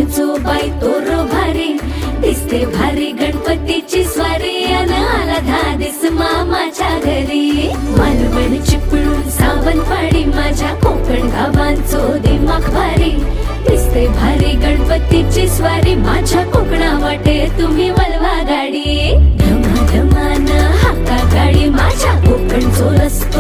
गावांचो बाई तोर भारी दिसते भारी गणपतीची स्वारी अन आला धादिस मामाच्या घरी मालवण चिपळूण सावंतवाडी माझ्या कोकण गावांचो दिमाग भारी दिसते भारी गणपतीची स्वारी माझ्या कोकणा वाटे तुम्ही वलवा गाडी धमा धमान हाका गाडी माझ्या कोकणचो रस्तो